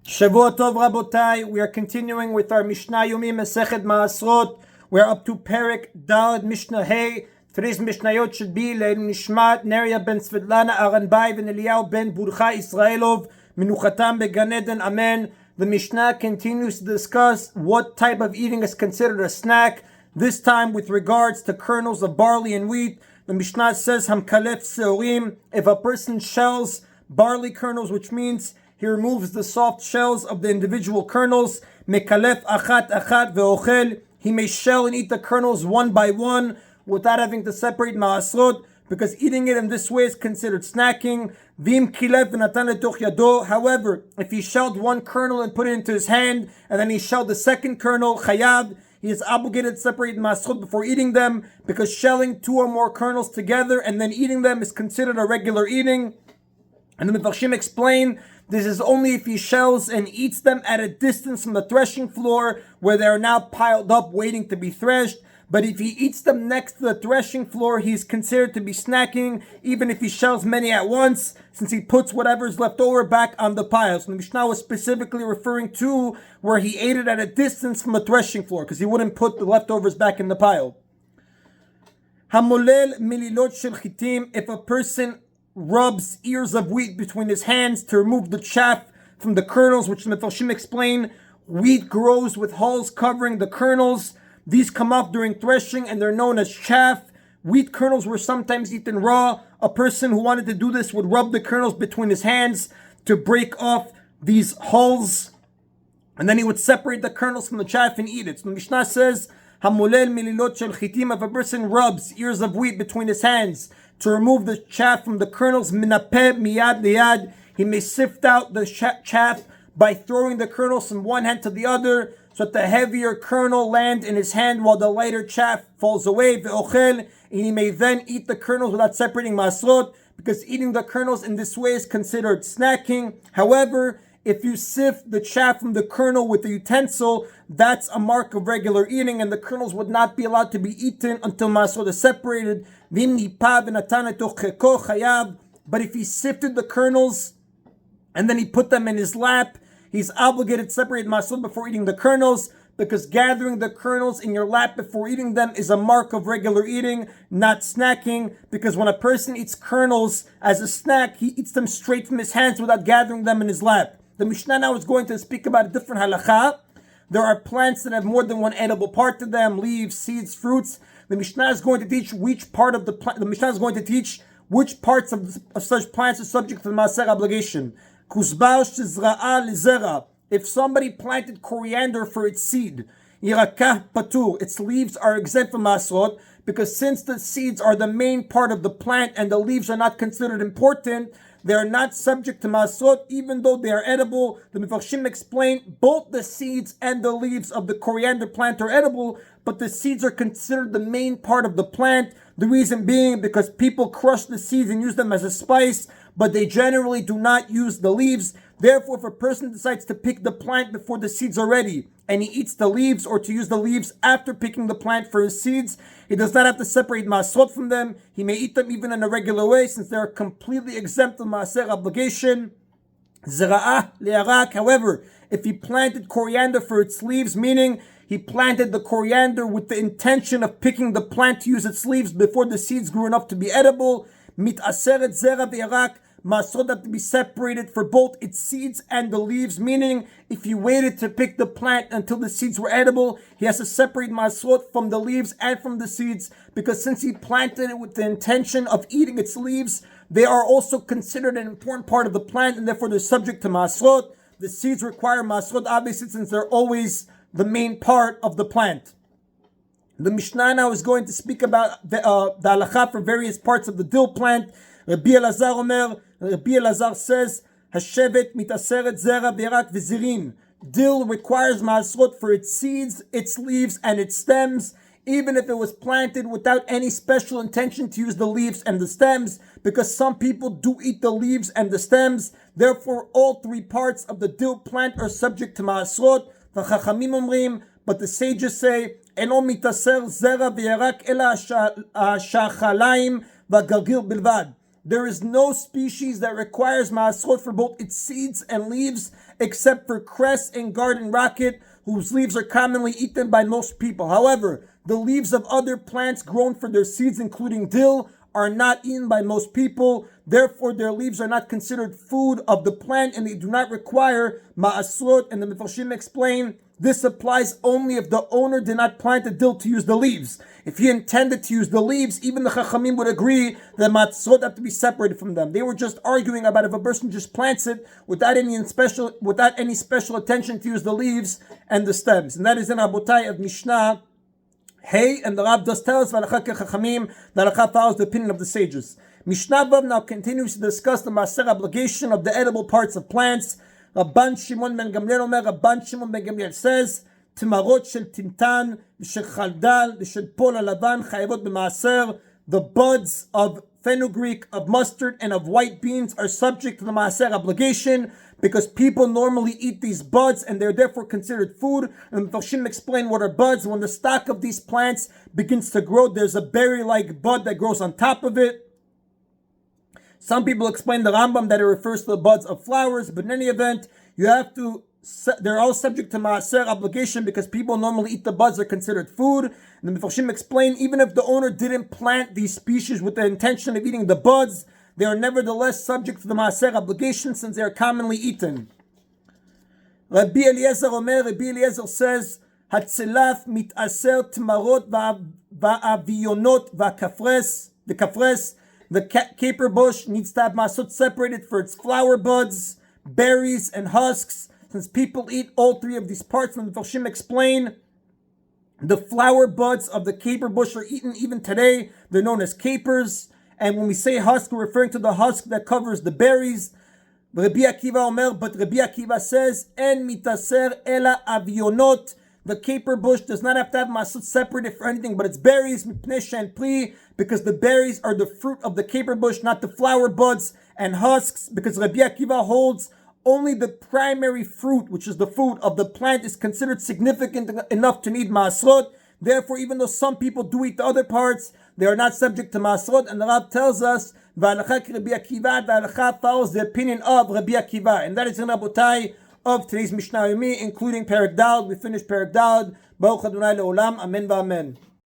Shavua Tov Rabotai, we are continuing with our Mishna Yomi Masechet Maasrot. We are up to Perek Daled Mishnah Hey. Today's Mishnayot should be Nishmat Neria ben Svetlana Aranbai ben Eliyahu ben Burcha Israelov Menuchatam beGan Eden Amen. The Mishnah continues to discuss what type of eating is considered a snack, this time with regards to kernels of barley and wheat. The Mishnah says Hamkalef Seorim, if a person shells barley kernels, which means he removes the soft shells of the individual kernels. Mekalef achat achat ve'ochel. He may shell and eat the kernels one by one without having to separate Maasrot, because eating it in this way is considered snacking. Vim kilef v'natan letoch yado. However, if he shelled one kernel and put it into his hand, and then he shelled the second kernel, chayav, he is obligated to separate Maasrot before eating them, because shelling two or more kernels together and then eating them is considered a regular eating. And the Mefarshim explain this is only if he shells and eats them at a distance from the threshing floor where they are now piled up waiting to be threshed. But if he eats them next to the threshing floor, he is considered to be snacking, even if he shells many at once, since he puts whatever is left over back on the pile. So the Mishnah was specifically referring to where he ate it at a distance from the threshing floor, because he wouldn't put the leftovers back in the pile. Hamolel mililot shel chitim, if a person rubs ears of wheat between his hands to remove the chaff from the kernels, which the Mefarshim explain, wheat grows with hulls covering the kernels. These come off during threshing and they're known as chaff. Wheat kernels were sometimes eaten raw. A person who wanted to do this would rub the kernels between his hands to break off these hulls, and then he would separate the kernels from the chaff and eat it. So the Mishnah says, Hamulel mililot shel chitim, if a person rubs ears of wheat between his hands to remove the chaff from the kernels, minapeh miyad liyad, he may sift out the chaff by throwing the kernels from one hand to the other, so that the heavier kernel land in his hand while the lighter chaff falls away. Ve'ochel, and he may then eat the kernels without separating Maasrot, because eating the kernels in this way is considered snacking. However, if you sift the chaff from the kernel with the utensil, that's a mark of regular eating, and the kernels would not be allowed to be eaten until Maasrot is separated. But if he sifted the kernels and then he put them in his lap, he's obligated to separate Maasrot before eating the kernels, because gathering the kernels in your lap before eating them is a mark of regular eating, not snacking, because when a person eats kernels as a snack, he eats them straight from his hands without gathering them in his lap. The Mishnah now is going to speak about a different halakha. There are plants that have more than one edible part to them, leaves, seeds, fruits. The Mishnah is going to teach which part of the plant. The Mishnah is going to teach which parts of such plants are subject to the Maaser obligation. If somebody planted coriander for its seed, yirakah patur, its leaves are exempt from Maasrot, because since the seeds are the main part of the plant and the leaves are not considered important, they are not subject to Maasrot, even though they are edible. The Mefarshim explain both the seeds and the leaves of the coriander plant are edible, but the seeds are considered the main part of the plant. The reason being because people crush the seeds and use them as a spice, but they generally do not use the leaves. Therefore, if a person decides to pick the plant before the seeds are ready, and he eats the leaves, or to use the leaves after picking the plant for his seeds, he does not have to separate Maasrot from them. He may eat them even in a regular way, since they are completely exempt of Maaser obligation. Zera'ah le'arak. However, if he planted coriander for its leaves, meaning he planted the coriander with the intention of picking the plant to use its leaves before the seeds grew enough to be edible, mitaseret zera ve'arak, Maasrot have to be separated for both its seeds and the leaves, meaning if he waited to pick the plant until the seeds were edible, he has to separate Maasrot from the leaves and from the seeds, because since he planted it with the intention of eating its leaves, they are also considered an important part of the plant, and therefore they're subject to Maasrot. The seeds require Maasrot, obviously, since they're always the main part of the plant. The Mishnah now is going to speak about the halakha for various parts of the dill plant. Rabbi Elazar says, Hashevet mitaseret zera v'yarak v'zirin. Dill requires Maasrot for its seeds, its leaves, and its stems, even if it was planted without any special intention to use the leaves and the stems, because some people do eat the leaves and the stems. Therefore, all three parts of the dill plant are subject to Maasrot. The Chachamim omrim, but the sages say, Eno mitaser zera v'yarak ela ha'shachalaim v'galgil bilvad. there is no species that requires Maasrot for both its seeds and leaves, except for cress and garden rocket, whose leaves are commonly eaten by most people. However, the leaves of other plants grown for their seeds, including dill, are not eaten by most people. Therefore, their leaves are not considered food of the plant, and they do not require Maasrot. And the Mefarshim explain, this applies only if the owner did not plant the dill to use the leaves. If he intended to use the leaves, even the Chachamim would agree that Maasrot have to be separated from them. They were just arguing about if a person just plants it without any special attention to use the leaves and the stems. And that is in Rabotai of Mishnah. Hey, and the Rab does tell us that Halakha follows the opinion of the sages. Mishnah Vav now continues to discuss the Maaser obligation of the edible parts of plants. Rabban Shimon ben Gamliel says, Timarot shel tintan, shel chaldal, shel pol alavan chayevot b'maaser. The buds of fenugreek, of mustard, and of white beans are subject to the Maaser obligation, because people normally eat these buds and they're therefore considered food. And Mepharshim explain what are buds. When the stock of these plants begins to grow, there's a berry-like bud that grows on top of it. Some people explain the Rambam that it refers to the buds of flowers, but in any event, they're all subject to Maaser obligation because people normally eat the buds, they're considered food. And the Mepharshim explain, even if the owner didn't plant these species with the intention of eating the buds, they are nevertheless subject to the Maaser obligation since they are commonly eaten. Rabbi Eliezer says, Hatzelaf mitaser tmarot va'avionot v'kafres. The caper bush needs to have Maasrot separated for its flower buds, berries, and husks. Since people eat all three of these parts, and the Mepharshim explain, the flower buds of the caper bush are eaten even today. They're known as capers. And when we say husk, we're referring to the husk that covers the berries. Rabbi Akiva says, En mitaser ela avionot. The caper bush does not have to have Maasrot separated for anything but its berries, because the berries are the fruit of the caper bush, not the flower buds and husks, because Rabbi Akiva holds only the primary fruit, which is the food of the plant, is considered significant enough to need Maasrot. Therefore, even though some people do eat the other parts, they are not subject to Maasrot. And the Rab tells us, V'alakha Rabbi Akiva, V'alakha follows the opinion of Rabbi Akiva. And that is in Rabotai of today's Mishna Yomi, including Perek Daled. We finished Perek Daled. Baruch Adonai Le'olam. Amen v'amen.